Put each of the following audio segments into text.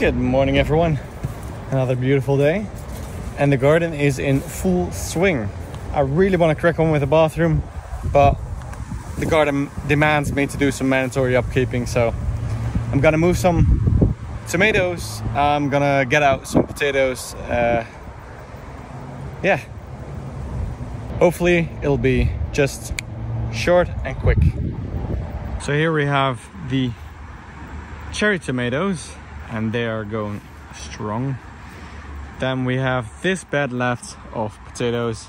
Good morning everyone, another beautiful day and the garden is in full swing. I really want to crack on with the bathroom, but the garden demands me to do some mandatory upkeeping, so I'm gonna move some tomatoes, I'm gonna get out some potatoes, yeah, hopefully it'll be just short and quick. So here we have the cherry tomatoes and they are going strong. Then we have this bed left of potatoes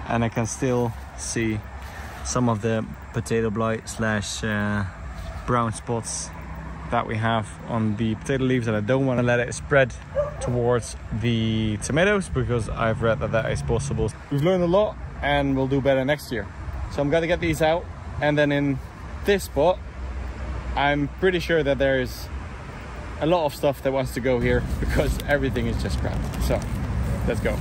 and I can still see some of the potato blight slash brown spots that we have on the potato leaves, and I don't want to let it spread towards the tomatoes because I've read that that is possible. We've learned a lot and we'll do better next year. So I'm gonna get these out, and then in this spot I'm pretty sure that there is a lot of stuff that wants to go here because everything is just crap. So let's go.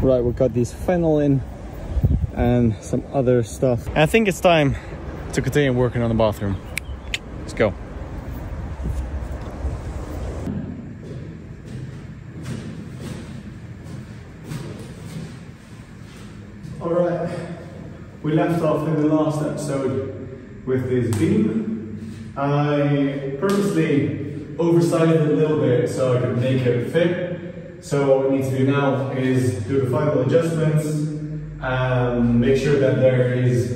Right, we've got these fennel in and some other stuff. I think it's time to continue working on the bathroom. Let's go. Alright, we left off in the last episode with this beam. I purposely oversized it a little bit so I could make it fit. So what we need to do now is do the final adjustments and make sure that there is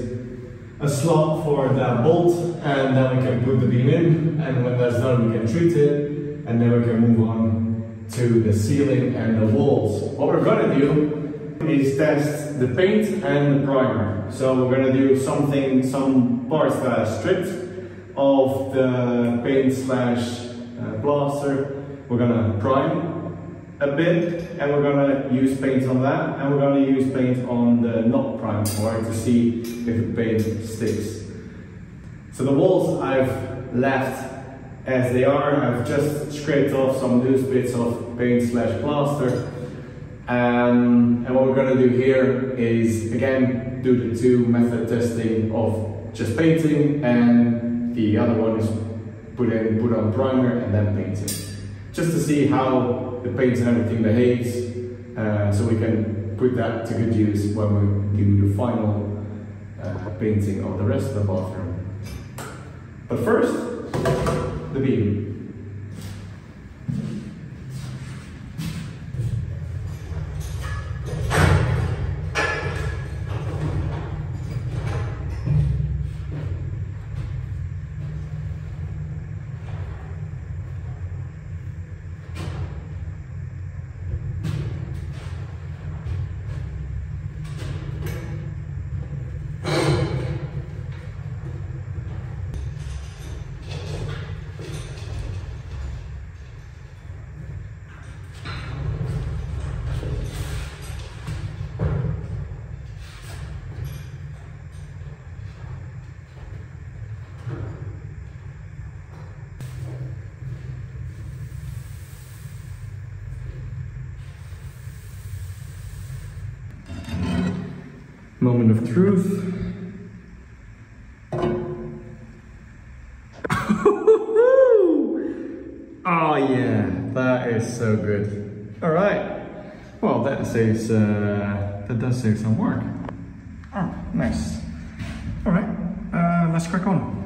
a slot for that bolt, and then we can put the beam in, and when that's done we can treat it, and then we can move on to the ceiling and the walls. What we're going to do is test the paint and the primer. So we're going to do some parts that are stripped of the paint slash plaster. We're going to prime a bit, and we're gonna use paint on that, and we're gonna use paint on the not primed part to see if the paint sticks. So the walls I've left as they are. I've just scraped off some loose bits of paint slash plaster, and what we're gonna do here is again do the two method testing of just painting, and the other one is put on primer and then painting, just to see how the paint and everything behaves so we can put that to good use when we do the final painting of the rest of the bathroom. But first, the beam. Moment of truth. Oh yeah, that is so good. All right. Well, that saves. That does save some work. Oh, nice. All right. Let's crack on.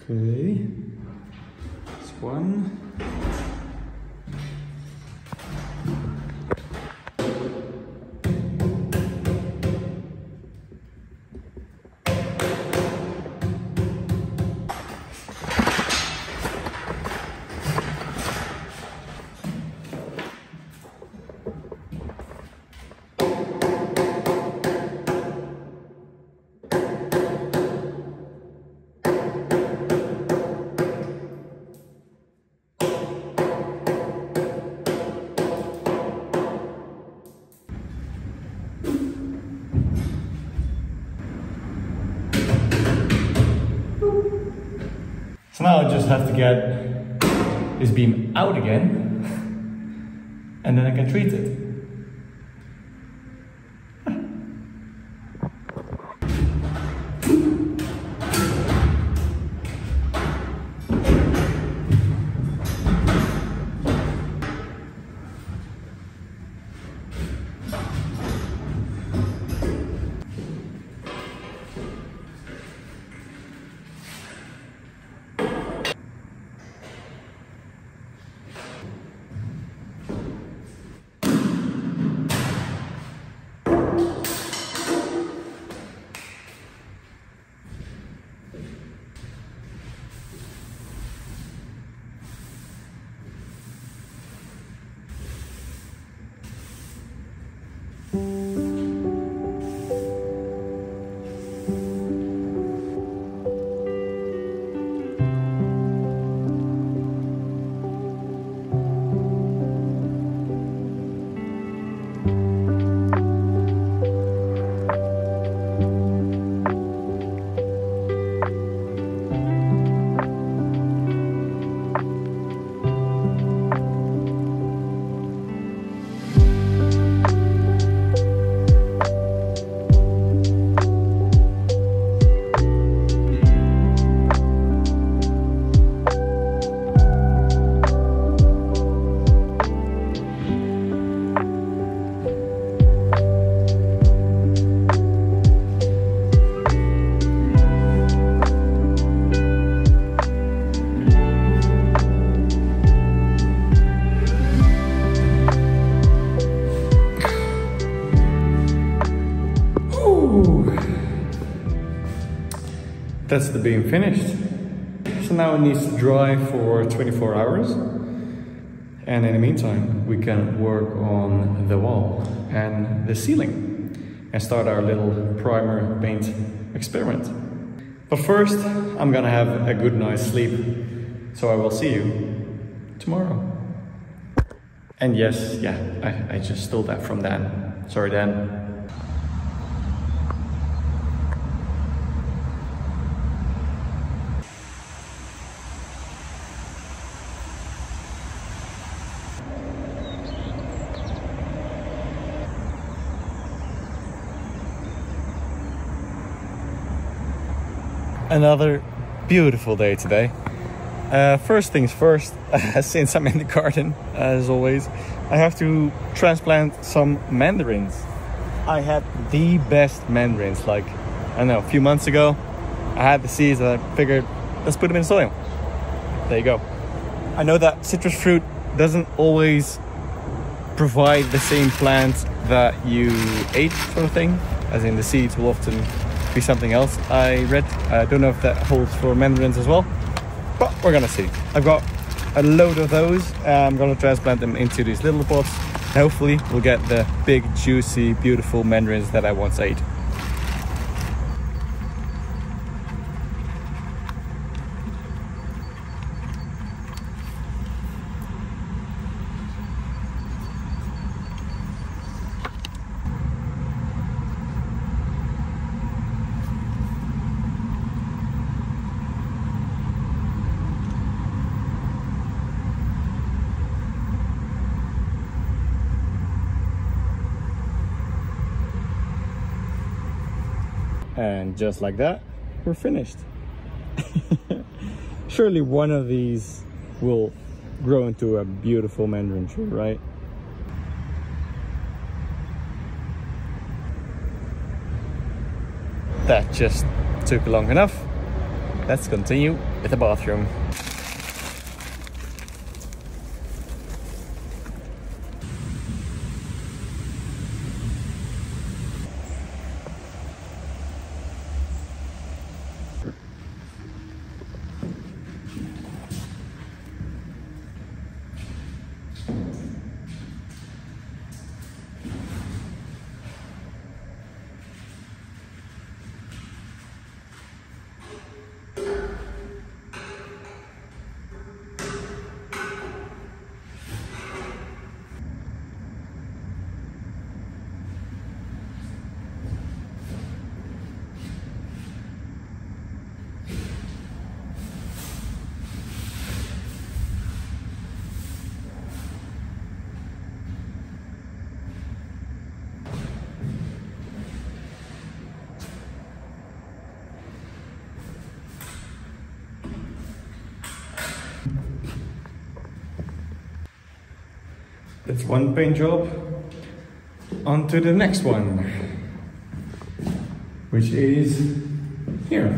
Okay, this one. So now I just have to get this beam out again, and then I can treat it. That's the beam finished. So now it needs to dry for 24 hours. And in the meantime, we can work on the wall and the ceiling and start our little primer paint experiment. But first, I'm gonna have a good night's sleep. So I will see you tomorrow. And yes, yeah, I just stole that from Dan. Sorry, Dan. Another beautiful day today. First things first, since I'm in the garden, as always, I have to transplant some mandarins. I had the best mandarins, like, I don't know, a few months ago. I had the seeds and I figured, let's put them in soil. There you go. I know that citrus fruit doesn't always provide the same plant that you ate, sort of thing, as in the seeds will often be something else I read. I don't know if that holds for mandarins as well, but we're gonna see. I've got a load of those. I'm gonna transplant them into these little pots. Hopefully we'll get the big, juicy, beautiful mandarins that I once ate. And just like that, we're finished. Surely one of these will grow into a beautiful mandarin tree, right? That just took long enough. Let's continue with the bathroom. That's one paint job. On to the next one, which is here.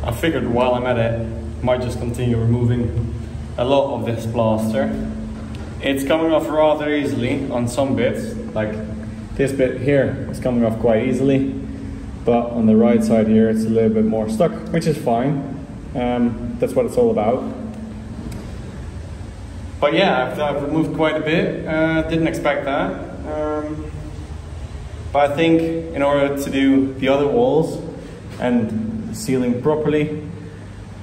I figured while I'm at it, I might just continue removing a lot of this plaster. It's coming off rather easily on some bits, like this bit here is coming off quite easily, but on the right side here it's a little bit more stuck, which is fine. That's what it's all about. But yeah, I've removed quite a bit, didn't expect that. But I think in order to do the other walls and the ceiling properly,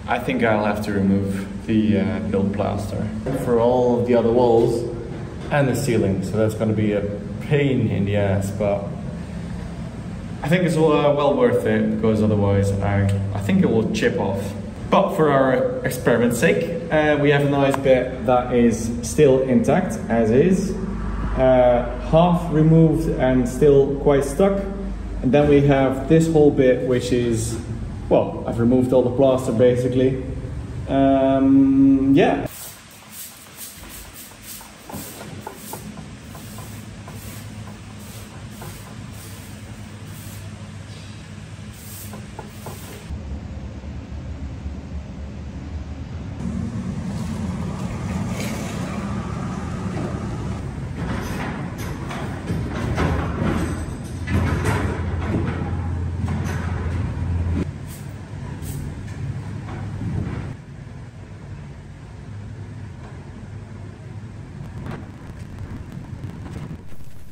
I think I'll have to remove the old plaster for all of the other walls and the ceiling. So that's going to be a pain in the ass, but I think it's well worth it, because otherwise I think it will chip off. But for our experiment's sake, we have a nice bit that is still intact as is, half removed and still quite stuck. And then we have this whole bit, which is, well, I've removed all the plaster basically. Yeah.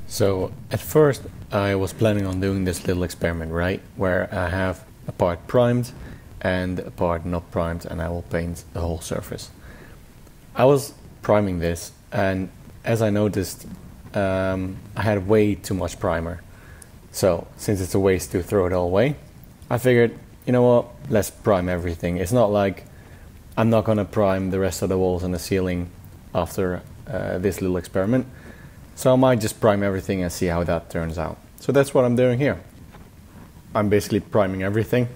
So at first I was planning on doing this little experiment, right, where I have a part primed and a part not primed, and I will paint the whole surface. I was priming this, and as I noticed, I had way too much primer. So since it's a waste to throw it all away, I figured, you know what, let's prime everything. It's not like I'm not gonna prime the rest of the walls and the ceiling after this little experiment. So I might just prime everything and see how that turns out. So that's what I'm doing here. I'm basically priming everything,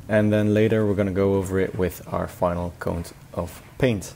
and then later we're gonna go over it with our final coat of paint.